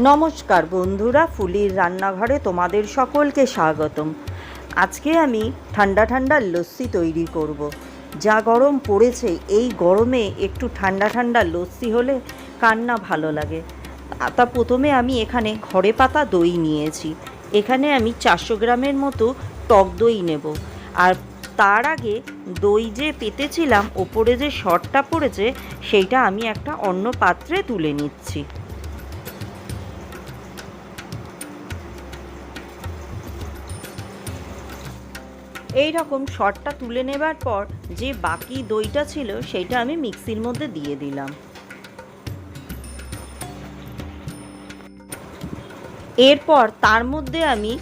নমস্কার বন্ধুরা, ফুলির রান্নাঘরে তোমাদের সকলকে স্বাগতম। আজকে আমি ঠান্ডা ঠান্ডা লস্যি তৈরি করব। যা গরম পড়েছে, এই গরমে একটু ঠান্ডা ঠান্ডা লস্যি হলে কার না ভালো লাগে। তা প্রথমে আমি এখানে ঘরে পাতা দই নিয়েছি। এখানে আমি 400 গ্রামের মতো টক দই নেব। আর তার আগে দই যে পেতেছিলাম, ওপরে যে সরটা পড়েছে সেইটা আমি একটা অন্য পাত্রে তুলে নিচ্ছি। এই রকম সরটা তুলে নেবার পর যে বাকি দইটা ছিল সেইটা আমি মিক্সির মধ্যে দিয়ে দিলাম। এরপর তার মধ্যে আমি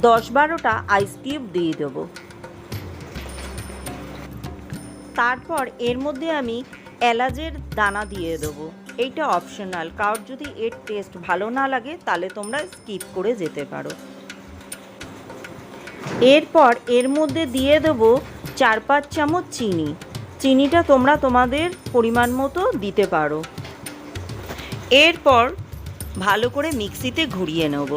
10-12টা আইস কিউব দিয়ে দেব। তারপর এর মধ্যে আমি এলাচের দানা দিয়ে দেবো। এইটা অপশনাল, কারোর যদি এর টেস্ট ভালো না লাগে তাহলে তোমরা স্কিপ করে যেতে পারো। এরপর এর মধ্যে দিয়ে দেবো 4-5 চামচ চিনি। চিনিটা তোমরা তোমাদের পরিমাণ মতো দিতে পারো। এরপর ভালো করে মিক্সিতে ঘুরিয়ে নেব।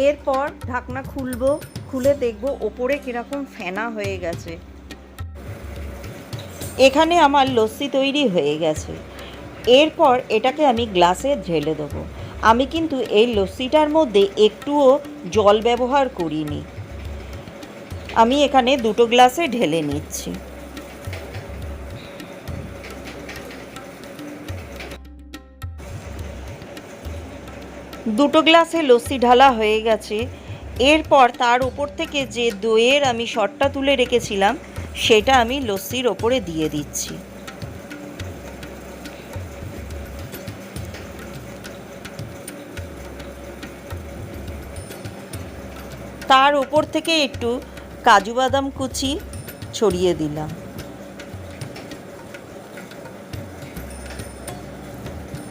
এরপর ঢাকনা খুলবো, খুলে দেখব ওপরে কীরকম ফেনা হয়ে গেছে। এখানে আমার লস্যি তৈরি হয়ে গেছে। এরপর এটাকে আমি গ্লাসে ঢেলে দেবো। আমি কিন্তু এই লস্যিটার মধ্যে একটুও জল ব্যবহার করিনি। আমি এখানে 2টো গ্লাসে ঢেলে নিচ্ছি। দুটো গ্লাসে লস্যি ঢালা হয়ে গেছে। এরপর তার উপর থেকে যে দইয়ের আমি সরটা তুলে রেখেছিলাম সেটা আমি লস্যির ওপরে দিয়ে দিচ্ছি। তার উপর থেকে একটু কাজু বাদাম কুচি ছড়িয়ে দিলাম।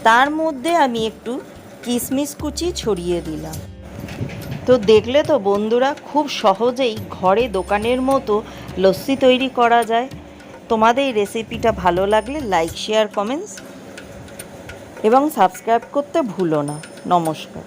তার মধ্যে আমি একটু কিশমিশ কুচি ছড়িয়ে দিলাম। তো দেখলে তো বন্ধুরা, খুব সহজেই ঘরে দোকানের মতো লস্যি তৈরি করা যায়। তোমাদের এই রেসিপিটা ভালো লাগলে লাইক, শেয়ার, কমেন্টস এবং সাবস্ক্রাইব করতে ভুলো না। নমস্কার।